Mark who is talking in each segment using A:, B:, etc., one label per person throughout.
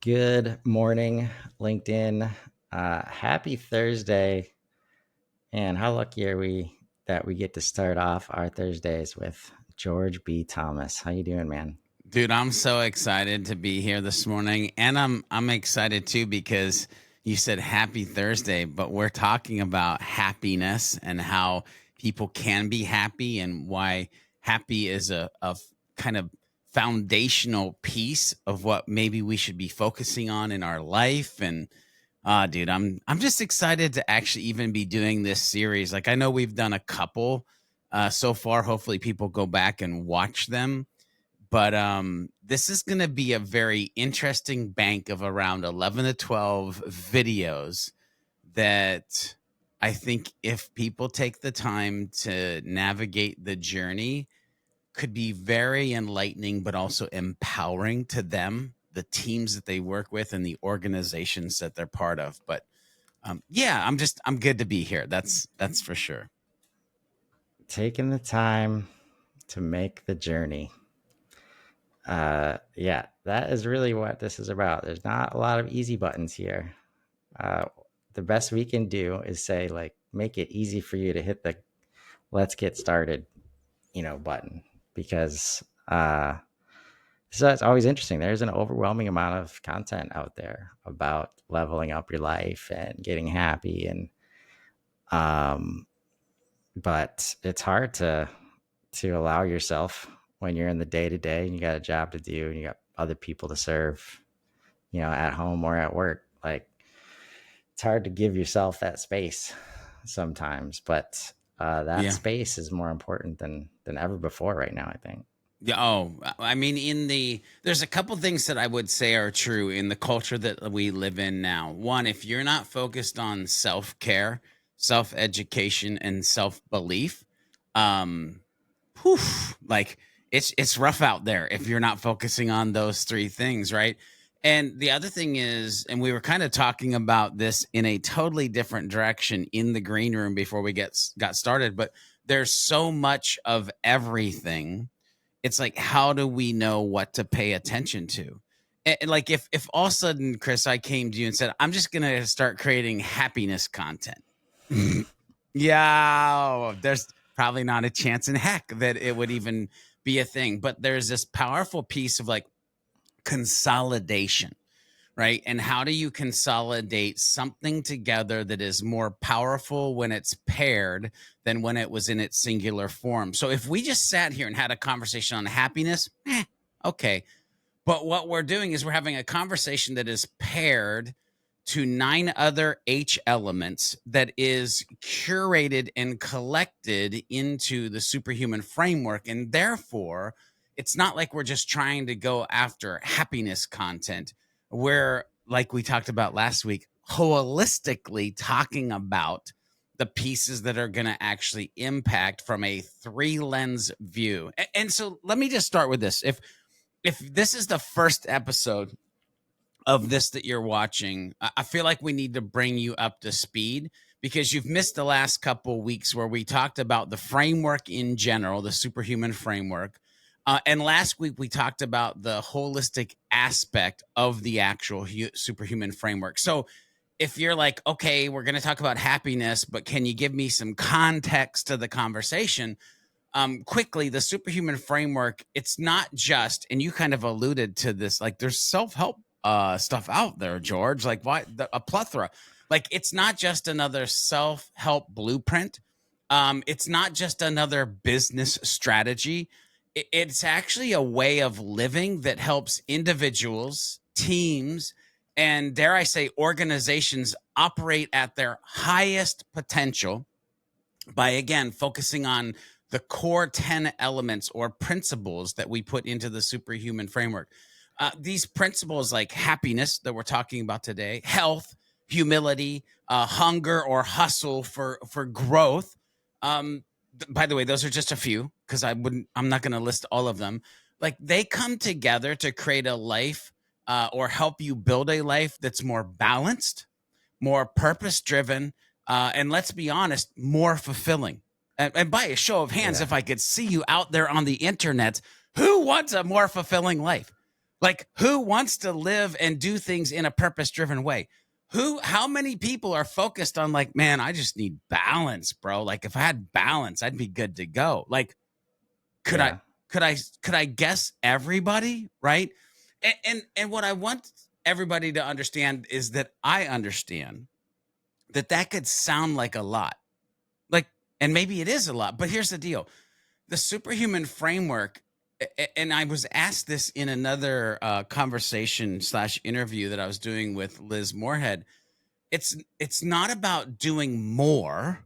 A: Good morning, LinkedIn. Happy Thursday. And how lucky are we that we get to start off our Thursdays with George B. Thomas. How you doing, man?
B: Dude, I'm so excited to be here this morning, and I'm excited too because you said happy Thursday, but we're talking about happiness and how people can be happy and why happy is a kind of foundational piece of what maybe we should be focusing on in our life. And dude, I'm just excited to actually even be doing this series. Like I know we've done a couple so far. Hopefully people go back and watch them, but this is going to be a very interesting bank of around 11 to 12 videos that I think if people take the time to navigate the journey could be very enlightening, but also empowering to them, the teams that they work with and the organizations that they're part of. But yeah, I'm good to be here. That's for sure.
A: Taking the time to make the journey. Yeah, that is really what this is about. There's not a lot of easy buttons here. Uh, the best we can do is say, like, make it easy for you to hit the let's get started, button because so it's always interesting. There's an overwhelming amount of content out there about leveling up your life and getting happy, and um, but it's hard to allow yourself when you're in the day to day and you got a job to do and you got other people to serve, at home or at work. Like it's hard to give yourself that space sometimes, but that
B: Yeah.
A: space is more important than ever before right now, I think.
B: Yeah. Oh, I mean, there's a couple things that I would say are true in the culture that we live in now. One, if you're not focused on self care, self education, and self belief, um, whew, like it's rough out there if you're not focusing on those three things, right? And the other thing is, and we were kind of talking about this in a totally different direction in the green room before we got started, but there's so much of everything. It's like, how do we know what to pay attention to? And like if all of a sudden, Chris, I came to you and said, I'm just gonna start creating happiness content. Yeah, there's probably not a chance in heck that it would even be a thing. But there's this powerful piece of like consolidation, right? And how do you consolidate something together that is more powerful when it's paired than when it was in its singular form? So if we just sat here and had a conversation on happiness, okay. But what we're doing is we're having a conversation that is paired to 9 other H elements that is curated and collected into the superhuman framework. And therefore, it's not like we're just trying to go after happiness content. We're, like we talked about last week, holistically talking about the pieces that are going to actually impact from a 3 lens view. And so let me just start with this. If this is the first episode of this that you're watching, I feel like we need to bring you up to speed because you've missed the last couple weeks where we talked about the framework in general, the superhuman framework. And last week we talked about the holistic aspect of the actual superhuman framework. So if you're like, okay, we're going to talk about happiness, but can you give me some context to the conversation? Quickly, the superhuman framework, it's not just, and you kind of alluded to this, like there's self-help stuff out there, George, like a plethora. Like it's not just another self-help blueprint. It's not just another business strategy. It's actually a way of living that helps individuals, teams, and dare I say organizations operate at their highest potential by, again, focusing on the core 10 elements or principles that we put into the superhuman framework. These principles like happiness that we're talking about today, health, humility, hunger or hustle for growth. By the way, those are just a few because I'm not going to list all of them. Like they come together to create a life or help you build a life that's more balanced, more purpose driven, and let's be honest, more fulfilling. And by a show of hands,
A: Yeah.
B: if I could see you out there on the internet, who wants a more fulfilling life? Like, who wants to live and do things in a purpose driven way? How many people are focused on, like, man, I just need balance, bro. Like, if I had balance, I'd be good to go. Like, could I,
A: Yeah.
B: could I guess everybody? Right. And what I want everybody to understand is that I understand that that could sound like a lot. Like, and maybe it is a lot, but here's the deal. The superhuman framework, and I was asked this in another conversation slash interview that I was doing with Liz Moorhead. It's not about doing more,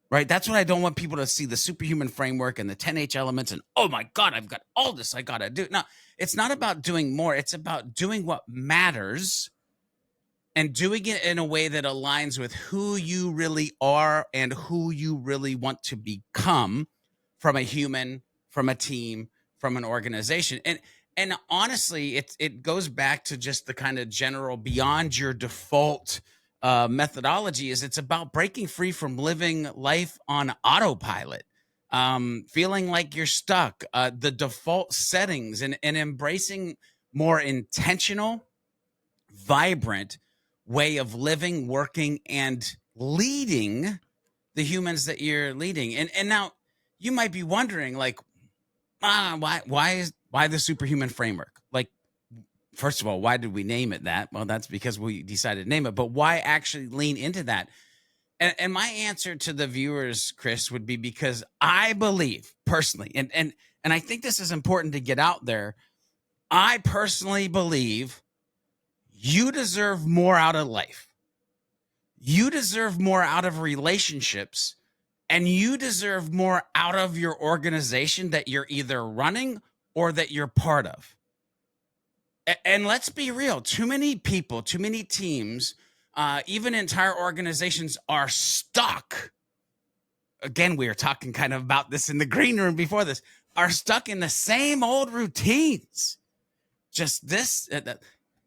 B: right? That's what I don't want people to see, the superhuman framework and the 10H elements and, oh my God, I've got all this I got to do. No, it's not about doing more. It's about doing what matters and doing it in a way that aligns with who you really are and who you really want to become, from a human, from a team, from an organization. And honestly, it goes back to just the kind of general beyond your default methodology. Is it's about breaking free from living life on autopilot, feeling like you're stuck, the default settings, and embracing more intentional, vibrant way of living, working, and leading the humans that you're leading. And now you might be wondering, like, why the superhuman framework? Like, first of all, why did we name it that? Well, that's because we decided to name it. But why actually lean into that? And my answer to the viewers, Chris, would be because I believe personally, and I think this is important to get out there. I personally believe you deserve more out of life. You deserve more out of relationships, and you deserve more out of your organization that you're either running or that you're part of. And let's be real, too many people, too many teams, even entire organizations are stuck. Again, we were talking kind of about this in the green room before this, are stuck in the same old routines. Just this,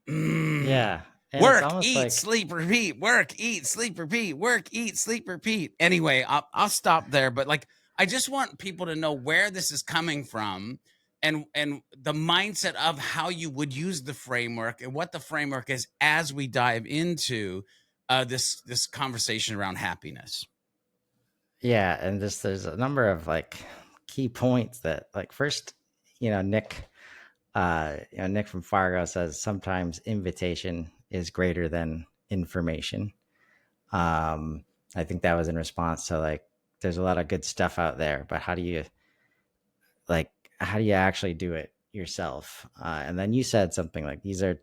A: Yeah. And it's
B: work,
A: almost
B: eat,
A: like,
B: sleep, repeat. Work, eat, sleep, repeat. Work, eat, sleep, repeat. Anyway, I'll stop there. But like, I just want people to know where this is coming from, and the mindset of how you would use the framework and what the framework is as we dive into this conversation around happiness.
A: yeah. And just there's a number of like key points that, like, first, Nick from Fargo says sometimes invitation is greater than information. I think that was in response to, like, there's a lot of good stuff out there, but like how do you actually do it yourself? And then you said something like this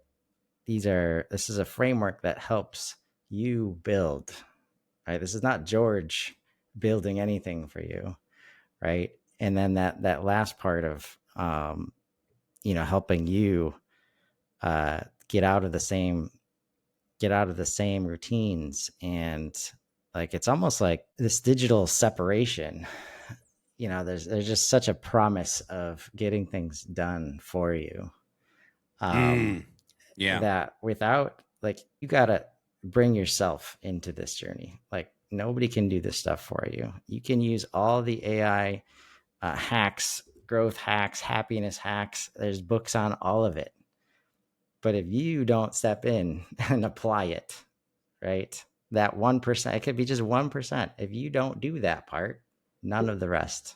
A: is a framework that helps you build, right? This is not George building anything for you, right? And then that last part of helping you uh, get out of the same routines, and like it's almost like this digital separation. There's just such a promise of getting things done for you,
B: Mm,
A: um
B: yeah.
A: that without, like, you gotta bring yourself into this journey. Like, nobody can do this stuff for you. You can use all the AI hacks, growth hacks, happiness hacks. There's books on all of it. But if you don't step in and apply it, right? That 1%, it could be just 1%. If you don't do that part, none of the rest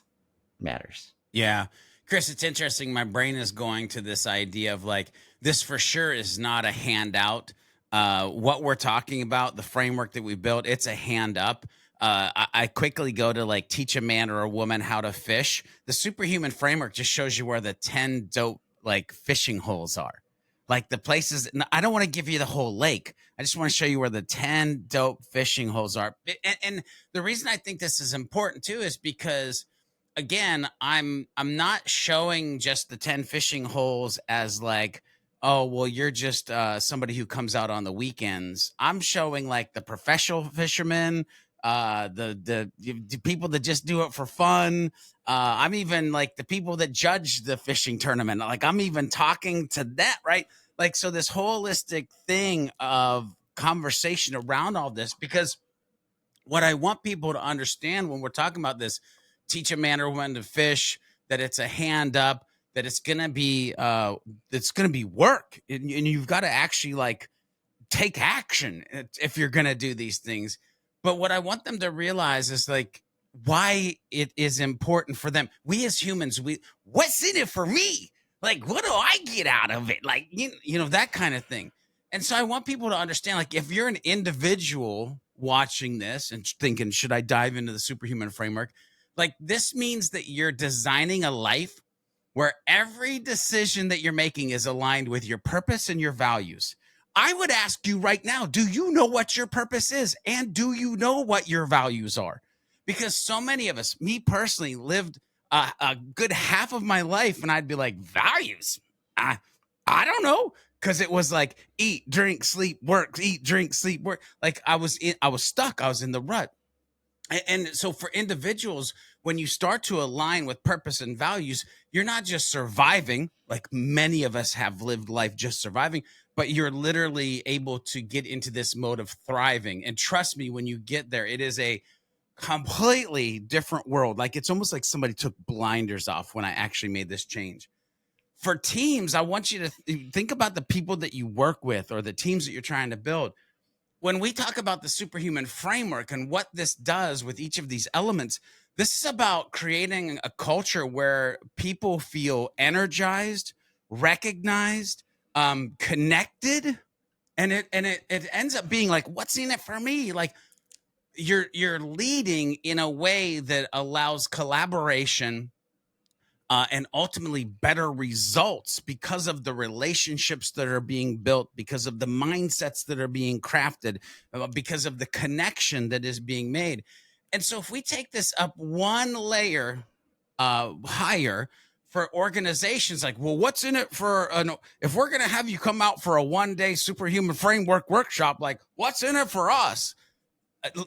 A: matters.
B: Yeah. Chris, it's interesting. My brain is going to this idea of, like, this for sure is not a handout. What we're talking about, the framework that we built, it's a hand up. I quickly go to, like, teach a man or a woman how to fish. The superhuman framework just shows you where the 10 dope, like, fishing holes are. Like, the places, I don't want to give you the whole lake. I just want to show you where the 10 dope fishing holes are. And the reason I think this is important too is because, again, I'm not showing just the 10 fishing holes as like, oh well, you're just somebody who comes out on the weekends. I'm showing, like, the professional fishermen, the people that just do it for fun. I'm even, like, the people that judge the fishing tournament. Like, I'm even talking to that, right? Like, so this holistic thing of conversation around all this, because what I want people to understand when we're talking about this, teach a man or woman to fish, that it's a hand up. that it's gonna be work, and you've got to actually like take action if you're gonna do these things. But what I want them to realize is like why it is important for them. We as humans, we what's in it for me? Like, what do I get out of it? Like, you know, that kind of thing. And so I want people to understand, like, if you're an individual watching this and thinking, should I dive into the superhuman framework? Like, this means that you're designing a life where every decision that you're making is aligned with your purpose and your values. I would ask you right now, do you know what your purpose is? And do you know what your values are? Because so many of us, me personally, lived a good half of my life and I'd be like, values? I don't know. Cause it was like eat, drink, sleep, work, eat, drink, sleep, work. Like I was stuck. I was in the rut. And so for individuals, when you start to align with purpose and values, you're not just surviving, like many of us have lived life just surviving, but you're literally able to get into this mode of thriving. And trust me, when you get there, it is a completely different world. Like it's almost like somebody took blinders off when I actually made this change. For teams, I want you to think about the people that you work with or the teams that you're trying to build. When we talk about the superhuman framework and what this does with each of these elements, this is about creating a culture where people feel energized, recognized, connected, and it ends up being like, what's in it for me? Like you're leading in a way that allows collaboration and ultimately better results because of the relationships that are being built, because of the mindsets that are being crafted, because of the connection that is being made. And so, if we take this up one layer higher for organizations, like, well, what's in it for if we're going to have you come out for a 1-day superhuman framework workshop, like, what's in it for us?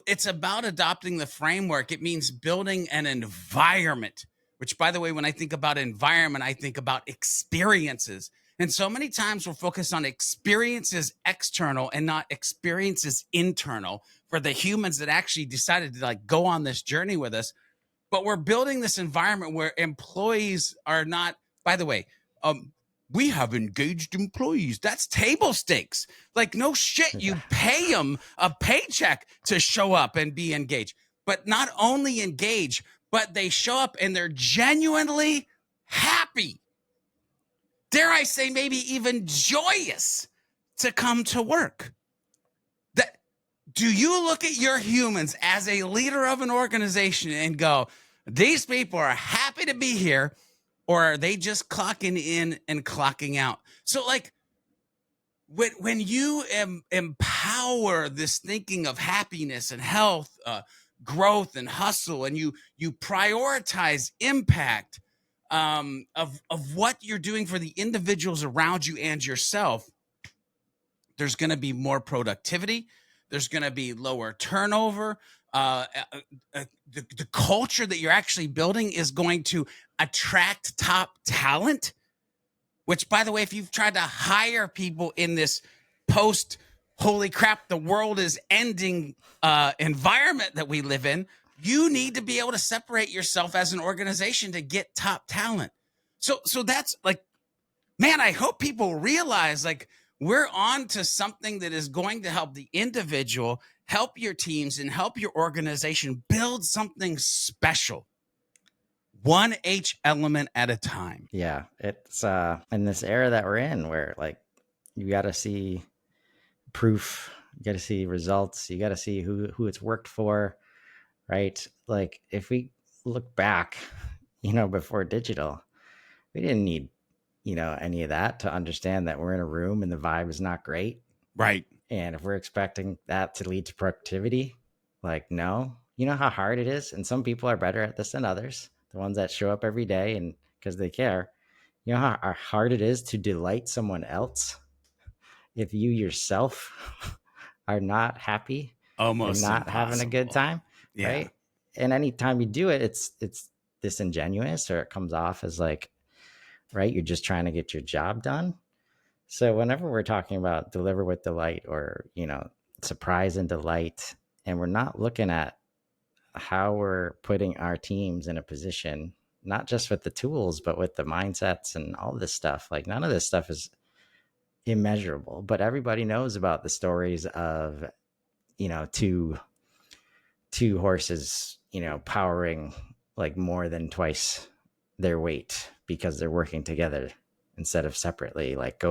B: It's about adopting the framework. It means building an environment, which, by the way, when I think about environment, I think about experiences. And so many times we're focused on experiences external and not experiences internal for the humans that actually decided to like go on this journey with us. But we're building this environment where employees are not, by the way, we have engaged employees. That's table stakes. Like, no shit, you pay them a paycheck to show up and be engaged. But not only engage, but they show up and they're genuinely happy. Dare I say, maybe even joyous to come to work. That, do you look at your humans as a leader of an organization and go, these people are happy to be here, or are they just clocking in and clocking out? So like when you empower this thinking of happiness and health, growth and hustle, and you prioritize impact of what you're doing for the individuals around you and yourself, there's going to be more productivity. There's going to be lower turnover. The culture that you're actually building is going to attract top talent, which, by the way, if you've tried to hire people in this post, holy crap, the world is ending environment that we live in, you need to be able to separate yourself as an organization to get top talent. So that's like, man, I hope people realize like we're on to something that is going to help the individual, help your teams, and help your organization build something special. One H element at a time.
A: Yeah, it's in this era that we're in where like you got to see proof, you got to see results, you got to see who it's worked for, right? Like if we look back, before digital, we didn't need, any of that to understand that we're in a room and the vibe is not great.
B: Right.
A: And if we're expecting that to lead to productivity, like, no, you know how hard it is. And some people are better at this than others, the ones that show up every day and because they care. You know how hard it is to delight someone else if you yourself are not happy and
B: Almost
A: not having a good
B: impossible.
A: time,
B: Yeah.
A: right? And anytime you do it, it's disingenuous, or it comes off as like, right, you're just trying to get your job done. So whenever we're talking about deliver with delight, or surprise and delight, and we're not looking at how we're putting our teams in a position not just with the tools, but with the mindsets and all this stuff. Like none of this stuff is immeasurable, but everybody knows about the stories of, you know, two horses, you know, powering like more than twice their weight because they're working together instead of separately. Like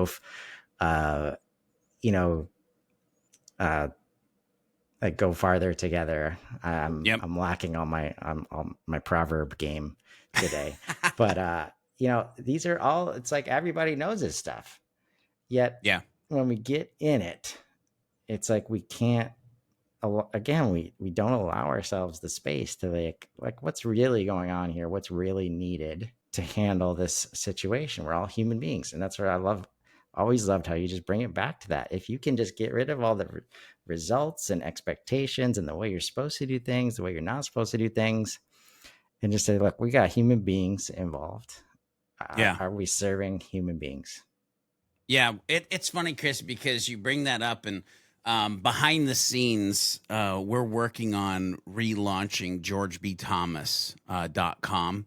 A: uh, you know, uh, like go farther together.
B: Yep.
A: I'm lacking on my proverb game today, but you know, these are all. It's like everybody knows this stuff. Yet
B: Yeah.
A: when we get in it, it's like we can't. Again, we don't allow ourselves the space to like what's really going on here, what's really needed to handle this situation. We're all human beings, and that's what I love. Always loved how you just bring it back to that. If you can just get rid of all the results and expectations and the way you're supposed to do things, the way you're not supposed to do things, and just say, look, we got human beings involved.
B: Yeah.
A: Are we serving human beings?
B: Yeah, it's funny, Chris, because you bring that up, and behind the scenes, we're working on relaunching georgebthomas.com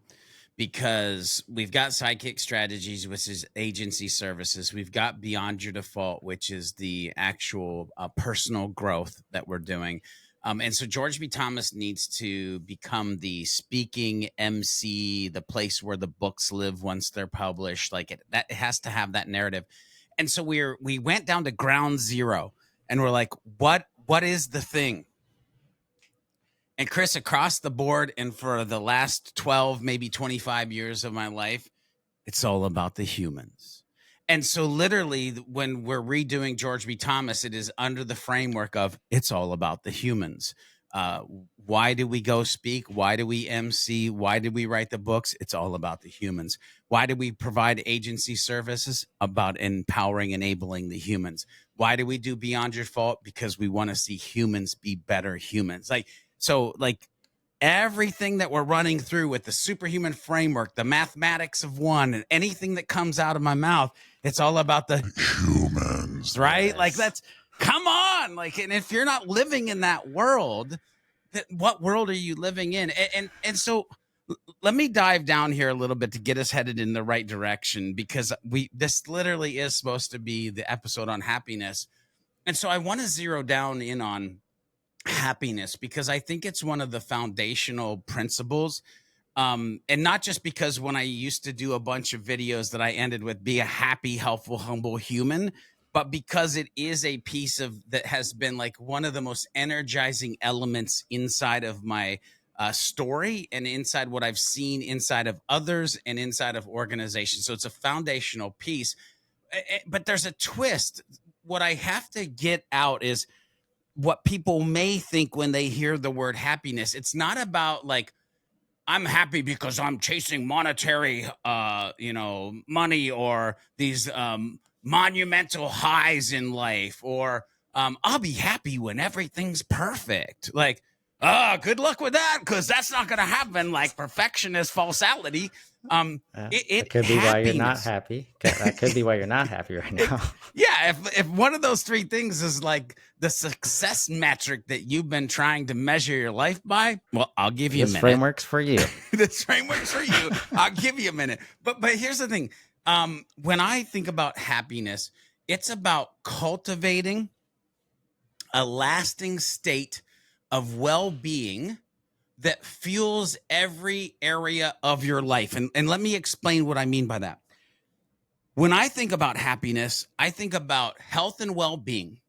B: because we've got Sidekick Strategies, which is agency services. We've got Beyond Your Default, which is the actual personal growth that we're doing. And so George B. Thomas needs to become the speaking MC, the place where the books live once they're published. Like it has to have that narrative. And so we went down to ground zero and we're like, what is the thing? And Chris, across the board, and for the last 12, maybe 25 years of my life, it's all about the humans. And so literally when we're redoing George B. Thomas, it is under the framework of it's all about the humans. Why do we go speak? Why do we MC? Why do we write the books? It's all about the humans. Why do we provide agency services? About empowering, enabling the humans. Why do we do Beyond Your Fault? Because we want to see humans be better humans. Like everything that we're running through with the superhuman framework, the mathematics of one, and anything that comes out of my mouth, it's all about the humans, right? Yes. Like that's come on. Like, and if you're not living in that world, what world are you living in? And so let me dive down here a little bit to get us headed in the right direction, because this literally is supposed to be the episode on happiness. And so I want to zero down in on happiness because I think it's one of the foundational principles. And not just because when I used to do a bunch of videos that I ended with be a happy, helpful, humble human, but because it is a piece of that has been like one of the most energizing elements inside of my story and inside what I've seen inside of others and inside of organizations. So it's a foundational piece, but there's a twist. What I have to get out is what people may think when they hear the word happiness. It's not about like, I'm happy because I'm chasing monetary, money or these monumental highs in life, or I'll be happy when everything's perfect. Like, good luck with that, because that's not going to happen. Like perfection is falsality.
A: That could be why you're not happy. That could be why you're not happy right now.
B: If one of those three things is like the success metric that you've been trying to measure your life by, well, I'll give you a minute.
A: This framework's for you.
B: This framework's for you. I'll give you a minute. But here's the thing. When I think about happiness, it's about cultivating a lasting state of well-being that fuels every area of your life. And let me explain what I mean by that. When I think about happiness, I think about health and well-being.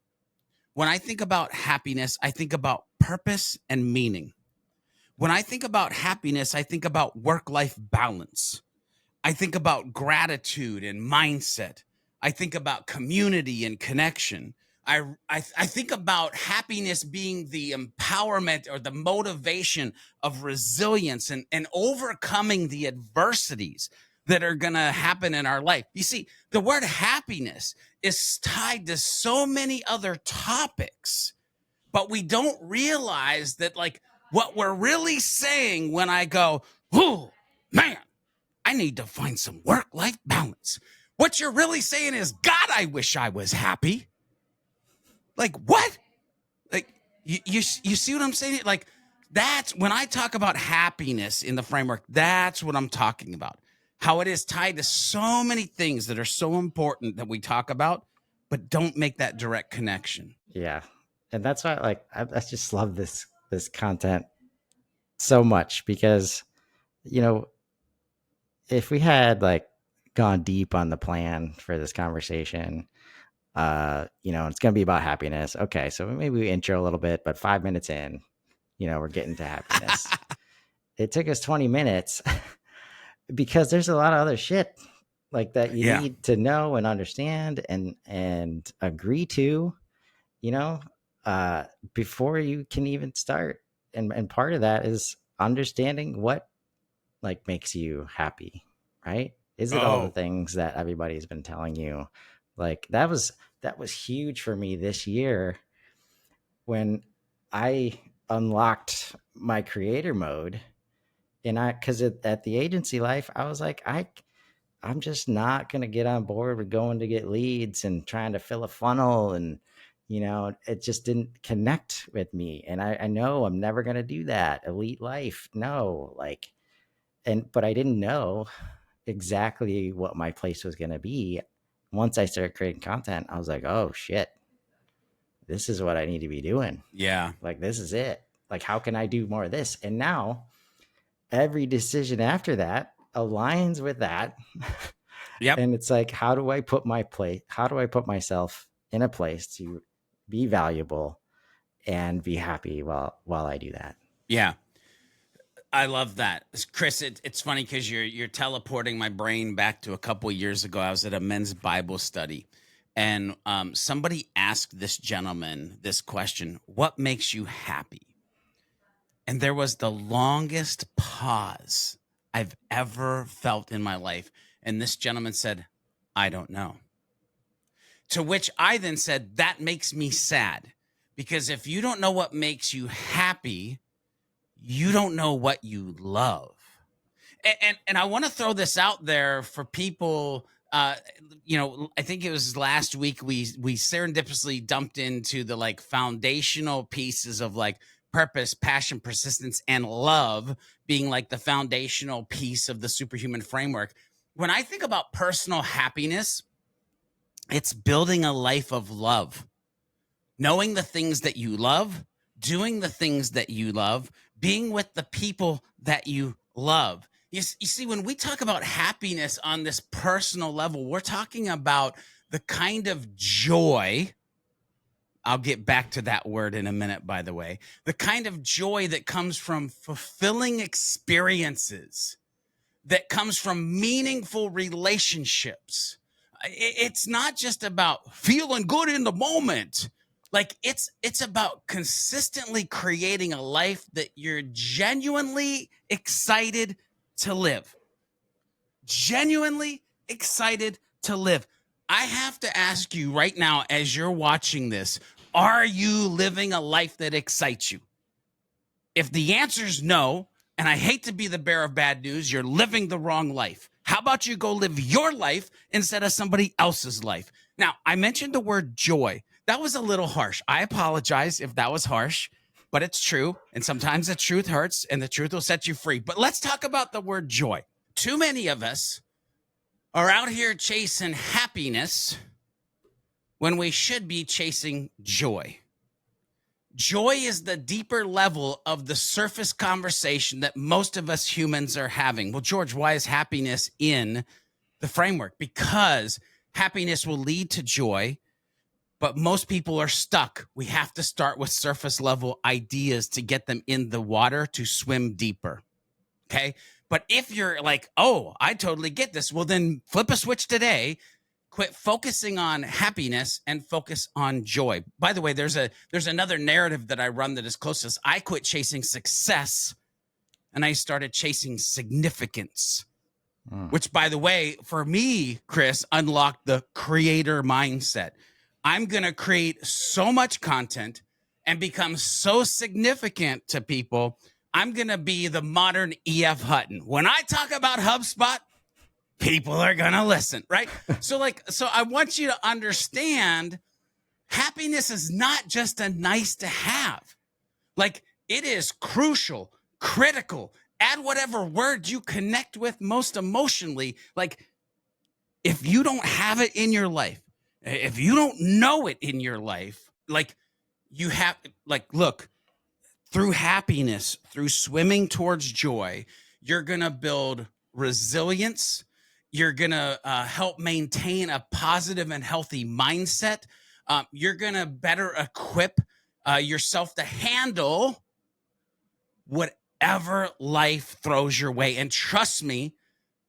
B: When I think about happiness, I think about purpose and meaning. When I think about happiness, I think about work-life balance. I think about gratitude and mindset. I think about community and connection. I think about happiness being the empowerment or the motivation of resilience and overcoming the adversities that are going to happen in our life. You see, the word happiness is tied to so many other topics, but we don't realize that, like, what we're really saying when I go, oh, man, I need to find some work-life balance. What you're really saying is, God, I wish I was happy. Like, what? Like, you see what I'm saying? Like, That's when I talk about happiness in the framework, that's what I'm talking about. How it is tied to so many things that are so important that we talk about, but don't make that direct connection.
A: Yeah. And that's why like I just love this content so much because you know, if we had like gone deep on the plan for this conversation, you know, it's going to be about happiness. Okay, so maybe we intro a little bit, but 5 minutes in, you know, we're getting to happiness. It took us 20 minutes because there's a lot of other shit like that you
B: Yeah.
A: need to know and understand and agree to, you know, uh, before you can even start. And part of that is understanding what like makes you happy, right? Is it all the
B: Oh,
A: things that everybody's been telling you? Like that was huge for me this year when I unlocked my creator mode. And I, because at the agency life, I was like, I'm just not going to get on board with going to get leads and trying to fill a funnel. And, you know, it just didn't connect with me. And I know I'm never going to do that. Elite life. No, like, but I didn't know exactly what my place was going to be. Once I started creating content, I was like, oh shit, this is what I need to be doing.
B: yeah.
A: Like, this is it. Like, how can I do more of this? And now every decision after that aligns with that.
B: Yep.
A: And it's like, how do I put myself in a place to be valuable and be happy while I do that?
B: Yeah. I love that, Chris. It's funny because you're teleporting my brain back to a couple of years ago. I was at a men's Bible study, and somebody asked this gentleman this question: "What makes you happy?" And there was the longest pause I've ever felt in my life. And this gentleman said, "I don't know." To which I then said, "That makes me sad, because if you don't know what makes you happy, you don't know what you love." And I want to throw this out there for people. I think it was last week we serendipitously dumped into the like foundational pieces of like purpose, passion, persistence, and love being like the foundational piece of the superhuman framework. When I think about personal happiness, it's building a life of love, knowing the things that you love, doing the things that you love, being with the people that you love. You see, when we talk about happiness on this personal level, we're talking about the kind of joy. I'll get back to that word in a minute, by the way. The kind of joy that comes from fulfilling experiences, that comes from meaningful relationships. It's not just about feeling good in the moment. Like it's about consistently creating a life that you're genuinely excited to live. Genuinely excited to live. I have to ask you right now as you're watching this, are you living a life that excites you? If the answer is no, and I hate to be the bearer of bad news, you're living the wrong life. How about you go live your life instead of somebody else's life? Now, I mentioned the word joy. That was a little harsh. I apologize if that was harsh, but it's true. And sometimes the truth hurts and the truth will set you free. But let's talk about the word joy. Too many of us are out here chasing happiness when we should be chasing joy. Joy is the deeper level of the surface conversation that most of us humans are having. Well, George, why is happiness in the framework? Because happiness will lead to joy, but most people are stuck. We have to start with surface level ideas to get them in the water to swim deeper. Okay. But if you're like, oh, I totally get this, well, then flip a switch today. Quit focusing on happiness and focus on joy. By the way, there's another narrative that I run that is closest. I quit chasing success and I started chasing significance,
A: Mm.
B: which, by the way, for me, Chris, unlocked the creator mindset. I'm going to create so much content and become so significant to people. I'm going to be the modern E.F. Hutton. When I talk about HubSpot, people are going to listen, right? So I want you to understand happiness is not just a nice to have. Like, It is crucial, critical. Add whatever word you connect with most emotionally. Like, if you don't have it in your life, if you don't know it in your life, like, you have, like, look, through happiness, through swimming towards joy, you're going to build resilience. You're going to help maintain a positive and healthy mindset. You're going to better equip yourself to handle whatever life throws your way. And trust me,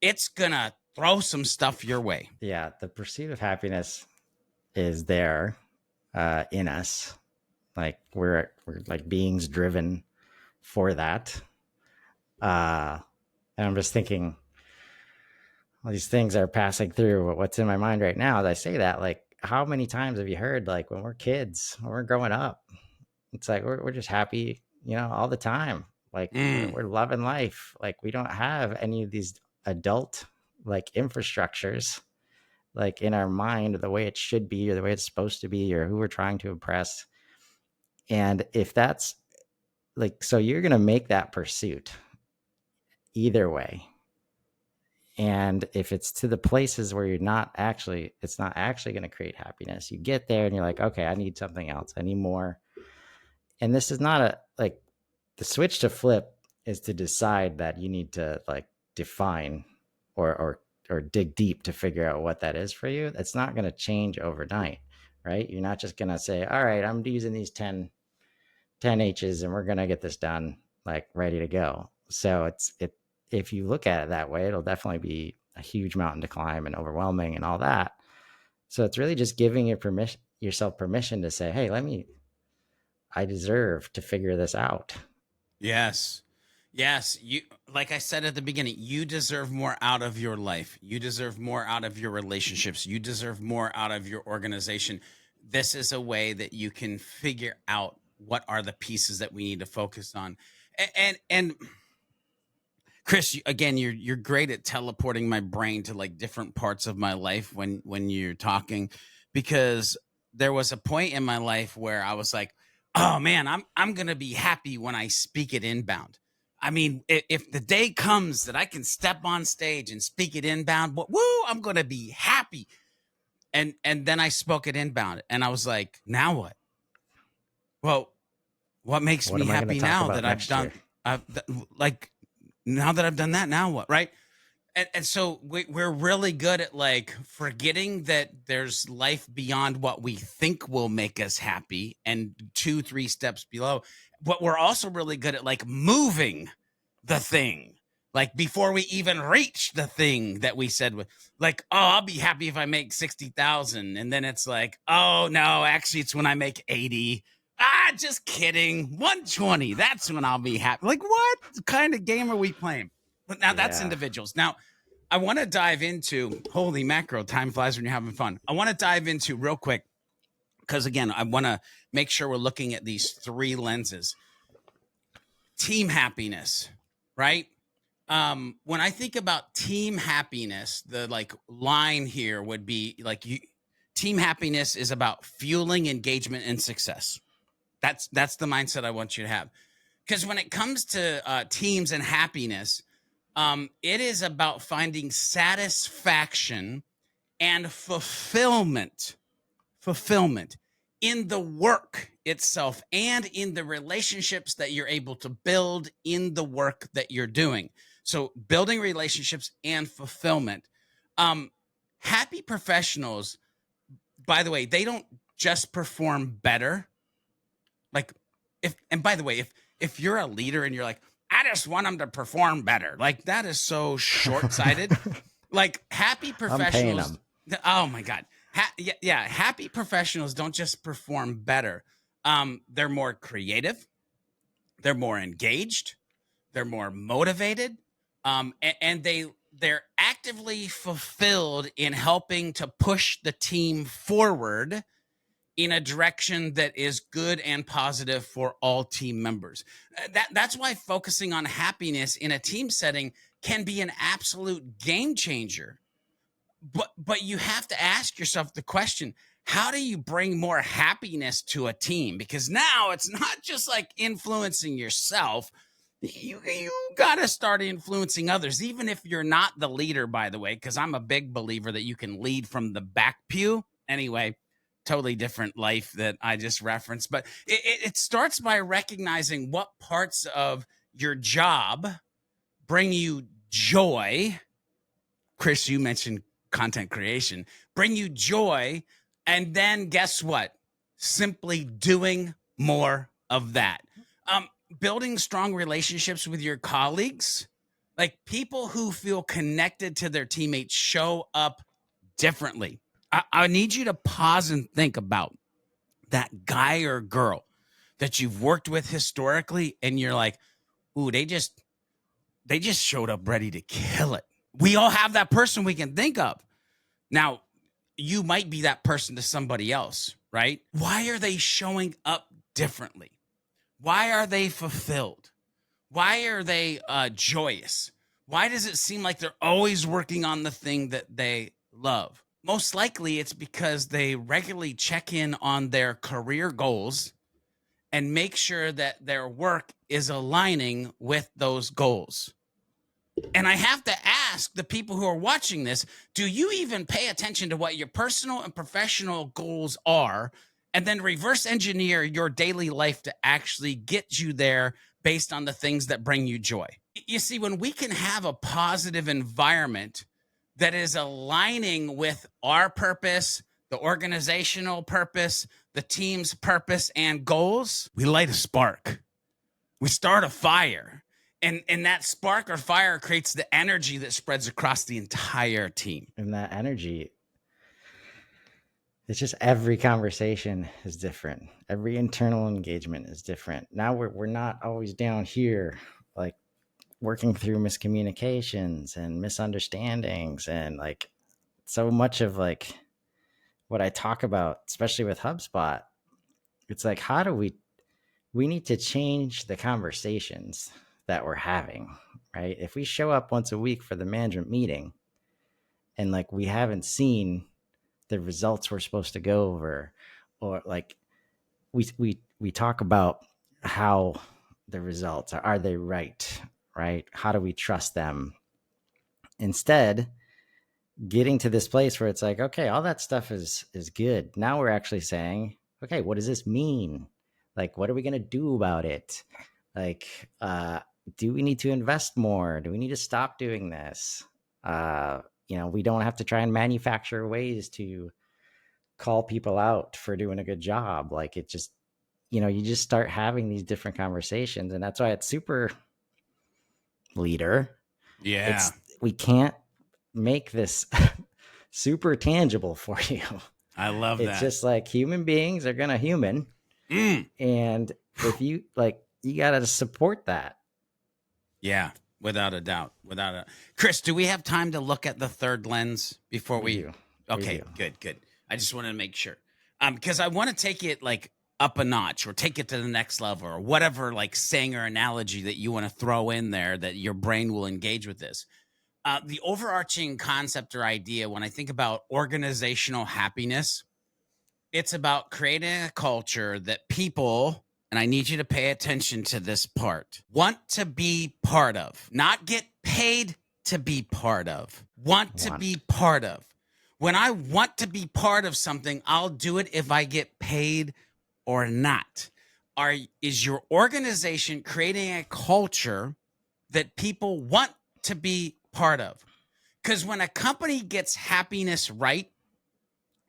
B: it's going to throw some stuff your way.
A: Yeah, the pursuit of happiness is there in us. Like we're like beings driven for that. And I'm just thinking all these things are passing through what's in my mind right now as I say that. Like, how many times have you heard, like, when we're kids, when we're growing up, it's like we're just happy, all the time. Like, we're loving life. Like, we don't have any of these adult, like, infrastructures, like, in our mind, the way it should be or the way it's supposed to be or who we're trying to impress. And if that's like, so you're going to make that pursuit either way. And if it's to the places where it's not actually going to create happiness, you get there and you're like, okay, I need something else. I need more. And this is not like the switch to flip is to decide that you need to like define or dig deep to figure out what that is for you. That's not going to change overnight, right? You're not just going to say, all right, I'm using these 10 H's and we're going to get this done, like ready to go. So if you look at it that way, it'll definitely be a huge mountain to climb and overwhelming and all that. So it's really just giving yourself permission to say, hey, I deserve to figure this out.
B: Yes. Yes, you, like I said at the beginning, you deserve more out of your life. You deserve more out of your relationships. You deserve more out of your organization. This is a way that you can figure out what are the pieces that we need to focus on. And Chris, again, you're great at teleporting my brain to like different parts of my life when you're talking, because there was a point in my life where I was like, oh man, I'm gonna be happy when I speak it inbound. I mean, if the day comes that I can step on stage and speak it inbound, woo, I'm gonna be happy. And then I spoke it inbound, and I was like, now what? Well, what makes
A: What
B: me
A: am I going to
B: happy
A: talk
B: now
A: about
B: that I've
A: next
B: done?
A: year?
B: Like, now that I've done that, now what? Right? And so we're really good at like forgetting that there's life beyond what we think will make us happy and 2-3 steps below. But we're also really good at like moving the thing, like before we even reach the thing that we said, like, oh, I'll be happy if I make 60,000. And then it's like, oh no, actually it's when I make 80. Just kidding. 120. That's when I'll be happy. Like, what kind of game are we playing? But now that's
A: Yeah.
B: individuals. Now, I want to dive into, holy macro, time flies when you're having fun. I want to dive into real quick, because again, I want to make sure we're looking at these three lenses. Team happiness, right? When I think about team happiness, the like line here would be like, team happiness is about fueling engagement and success. That's the mindset I want you to have. Because when it comes to teams and happiness, it is about finding satisfaction and fulfillment in the work itself and in the relationships that you're able to build in the work that you're doing. So building relationships and fulfillment. Happy professionals, by the way, they don't just perform better. Like, and by the way, if you're a leader and you're like, I just want them to perform better, like that is so short-sighted. Like, happy
A: I'm paying
B: professionals,
A: them.
B: oh my God. Yeah, happy professionals don't just perform better. They're more creative, they're more engaged, they're more motivated, and they're actively fulfilled in helping to push the team forward in a direction that is good and positive for all team members. That's why focusing on happiness in a team setting can be an absolute game changer. But you have to ask yourself the question, how do you bring more happiness to a team? Because now it's not just like influencing yourself. You got to start influencing others, even if you're not the leader, by the way, because I'm a big believer that you can lead from the back pew. Anyway, totally different life that I just referenced. But it starts by recognizing what parts of your job bring you joy. Chris, you mentioned content creation, bring you joy. And then guess what? Simply doing more of that. Building strong relationships with your colleagues, like people who feel connected to their teammates show up differently. I need you to pause and think about that guy or girl that you've worked with historically, and you're like, ooh, they just showed up ready to kill it. We all have that person we can think of. Now, you might be that person to somebody else, right? Why are they showing up differently? Why are they fulfilled? Why are they joyous? Why does it seem like they're always working on the thing that they love? Most likely it's because they regularly check in on their career goals and make sure that their work is aligning with those goals. And I have to ask the people who are watching this, do you even pay attention to what your personal and professional goals are, and then reverse engineer your daily life to actually get you there based on the things that bring you joy? You see, when we can have a positive environment that is aligning with our purpose, the organizational purpose, the team's purpose and goals, we light a spark. We start a fire. And that spark or fire creates the energy that spreads across the entire team.
A: And that energy, it's just every conversation is different. Every internal engagement is different. Now we're not always down here, like working through miscommunications and misunderstandings, and like so much of like what I talk about, especially with HubSpot, it's like, how do we need to change the conversations that we're having, right? If we show up once a week for the management meeting and like we haven't seen the results we're supposed to go over, or like we talk about how the results are they right? How do we trust them? Instead, getting to this place where it's like, okay, all that stuff is good. Now we're actually saying, okay, what does this mean? Like, what are we going to do about it? Like, do we need to invest more? Do we need to stop doing this? We don't have to try and manufacture ways to call people out for doing a good job. Like, it just, you just start having these different conversations. And that's why it's super leader.
B: Yeah.
A: We can't make this super tangible for you.
B: I love that.
A: It's just like human beings are going to human. And if you like, you got to support that.
B: Yeah, without a doubt. Chris, do we have time to look at the third lens before we
A: do.
B: Okay, good. I just wanted to make sure. Because I want to take it like up a notch or take it to the next level or whatever like saying or analogy that you want to throw in there that your brain will engage with this. The overarching concept or idea when I think about organizational happiness, it's about creating a culture that people, and I need you to pay attention to this part, want to be part of, not get paid to be part of, want to be part of. When I want to be part of something, I'll do it if I get paid or not. Is your organization creating a culture that people want to be part of? Because when a company gets happiness right,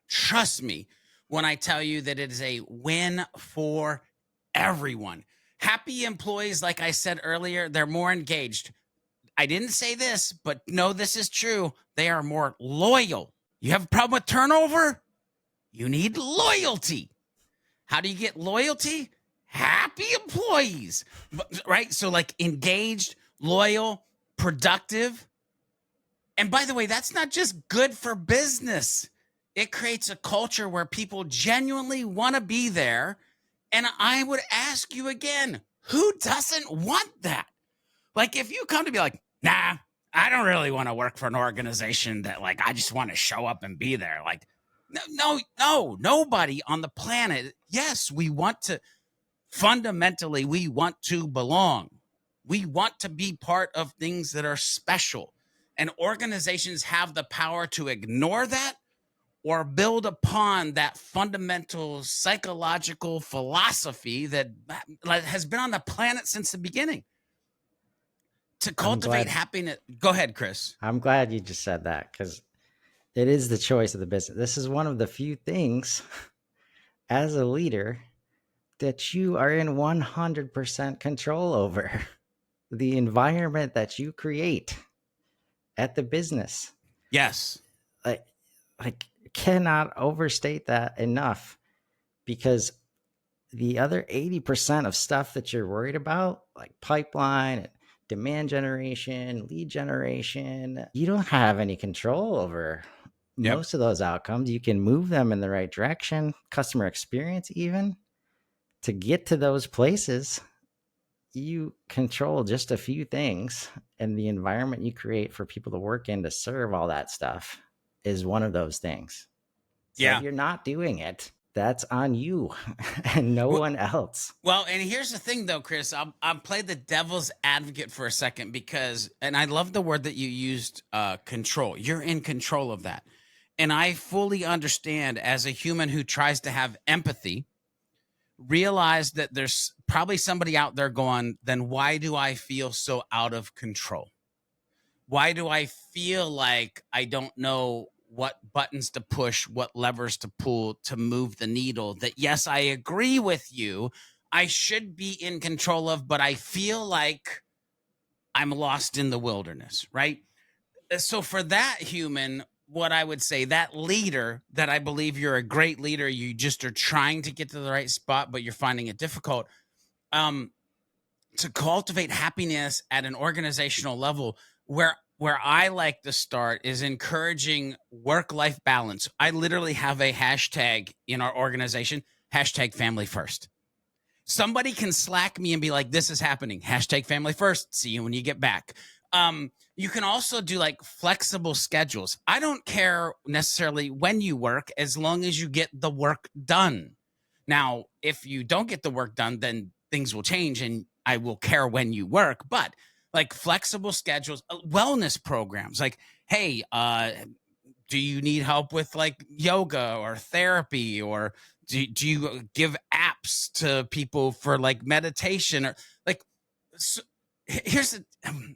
B: trust me when I tell you that it is a win for everyone. Happy employees, like I said earlier, they're more engaged. I didn't say this, but no, this is true. They are more loyal. You have a problem with turnover? You need loyalty. How do you get loyalty? Happy employees, right? So like engaged, loyal, productive. And by the way, that's not just good for business. It creates a culture where people genuinely want to be there. And I would ask you again, who doesn't want that? Like if you come to be like, nah, I don't really want to work for an organization that like, I just want to show up and be there. Like, Nobody on the planet. Yes, fundamentally, we want to belong. We want to be part of things that are special. And organizations have the power to ignore that or build upon that fundamental psychological philosophy that has been on the planet since the beginning to
A: I'm
B: cultivate
A: glad.
B: happiness. Go ahead, Chris.
A: I'm glad you just said that because it is the choice of the business. This is one of the few things as a leader that you are in 100% control over. The environment that you create at the business.
B: Yes.
A: Like, like cannot overstate that enough because the other 80% of stuff that you're worried about, like pipeline, demand generation, lead generation, you don't have any control over
B: Yep.
A: most of those outcomes. You can move them in the right direction, customer experience, even to get to those places. You control just a few things, and the environment you create for people to work in to serve all that stuff is one of those things. So if
B: Yeah.
A: you're not doing it, that's on you and no one else.
B: Well, and here's the thing, though, Chris. I'll play the devil's advocate for a second because, and I love the word that you used, control. You're in control of that. And I fully understand as a human who tries to have empathy, realize that there's probably somebody out there going, then why do I feel so out of control? Why do I feel like I don't know what buttons to push, what levers to pull to move the needle? That, yes, I agree with you. I should be in control of, but I feel like I'm lost in the wilderness, right? So, for that human, what I would say, that leader, that I believe you're a great leader, you just are trying to get to the right spot, but you're finding it difficult. Um, to cultivate happiness at an organizational level, where I like to start is encouraging work-life balance. I literally have a hashtag in our organization, hashtag family first. Somebody can Slack me and be like, this is happening, hashtag family first. See you when you get back. You can also do like flexible schedules. I don't care necessarily when you work as long as you get the work done. Now, if you don't get the work done, then things will change and I will care when you work. But like flexible schedules, wellness programs, like, hey, do you need help with like yoga or therapy, or do you give apps to people for like meditation, or like, so here's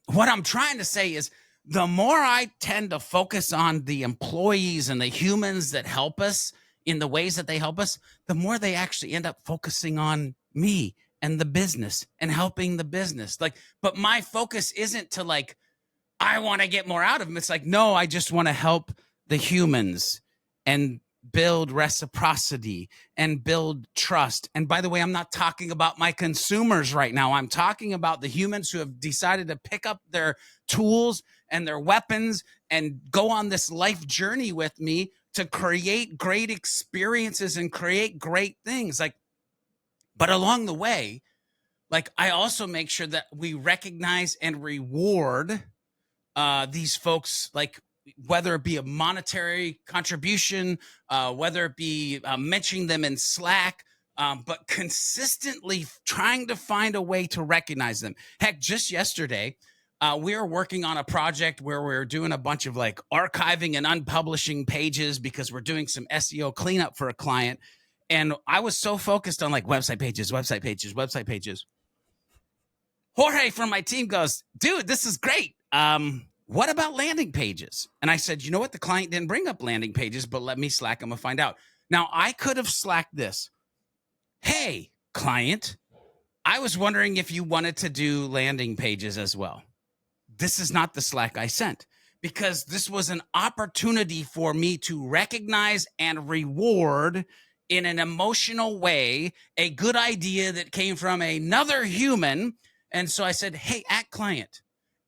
B: what I'm trying to say is the more I tend to focus on the employees and the humans that help us in the ways that they help us, the more they actually end up focusing on me and the business and helping the business. Like, but my focus isn't to like, I want to get more out of them. It's like, no, I just want to help the humans and build reciprocity and build trust. And by the way, I'm not talking about my consumers right now. I'm talking about the humans who have decided to pick up their tools and their weapons and go on this life journey with me to create great experiences and create great things. Like, but along the way, like, I also make sure that we recognize and reward these folks, like whether it be a monetary contribution, whether it be mentioning them in Slack, but consistently trying to find a way to recognize them. Heck, just yesterday, we were working on a project where we were doing a bunch of like archiving and unpublishing pages because we're doing some SEO cleanup for a client. And I was so focused on like website pages, website pages, website pages. Jorge from my team goes, dude, this is great. What about landing pages? And I said, you know what? The client didn't bring up landing pages, but let me Slack them and find out. Now, I could have Slacked this. Hey, client, I was wondering if you wanted to do landing pages as well. This is not the Slack I sent because this was an opportunity for me to recognize and reward in an emotional way a good idea that came from another human. And so I said, hey, at client,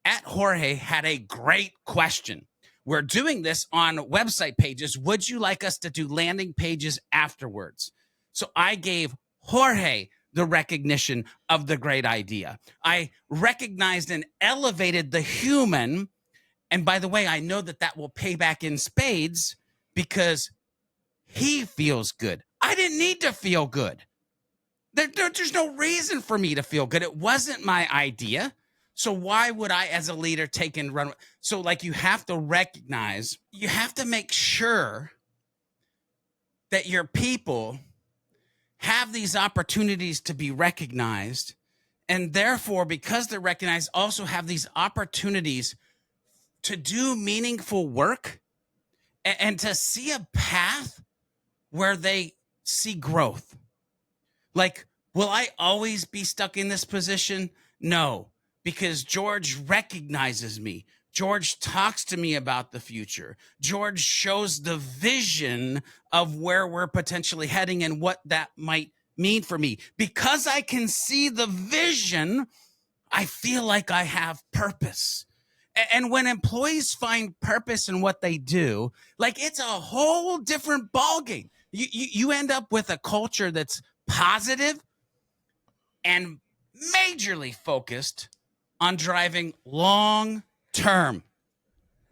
B: at Jorge had a great question. We're doing this on website pages. Would you like us to do landing pages afterwards? So I gave Jorge the recognition of the great idea. I recognized and elevated the human. And by the way, I know that that will pay back in spades because He feels good. I didn't need to feel good. There's no reason for me to feel good. It wasn't my idea. So why would I, as a leader, take and run? So, like, you have to recognize, you have to make sure that your people have these opportunities to be recognized. And therefore, because they're recognized, also have these opportunities to do meaningful work and to see a path where they see growth. Like, will I always be stuck in this position? No, because George recognizes me. George talks to me about the future. George shows the vision of where we're potentially heading and what that might mean for me. Because I can see the vision, I feel like I have purpose. And when employees find purpose in what they do, like, it's a whole different ballgame. You end up with a culture that's positive and majorly focused on driving long term.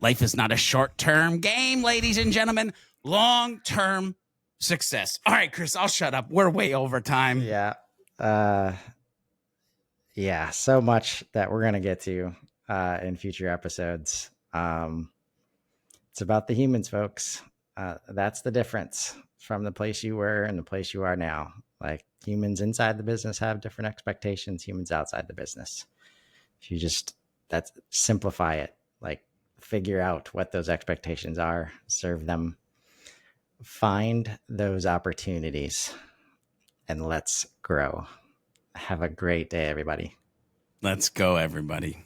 B: Life is not a short term game, ladies and gentlemen. Long term success. All right, Chris, I'll shut up. We're way over time.
A: Yeah. Uh, yeah. So much that we're going to get to in future episodes. It's about the humans, folks. That's the difference from the place you were and the place you are now. Like, humans inside the business have different expectations, humans outside the business. If you just, that's simplify it, like, figure out what those expectations are, serve them, find those opportunities, and let's grow. Have a great day, everybody.
B: Let's go, everybody.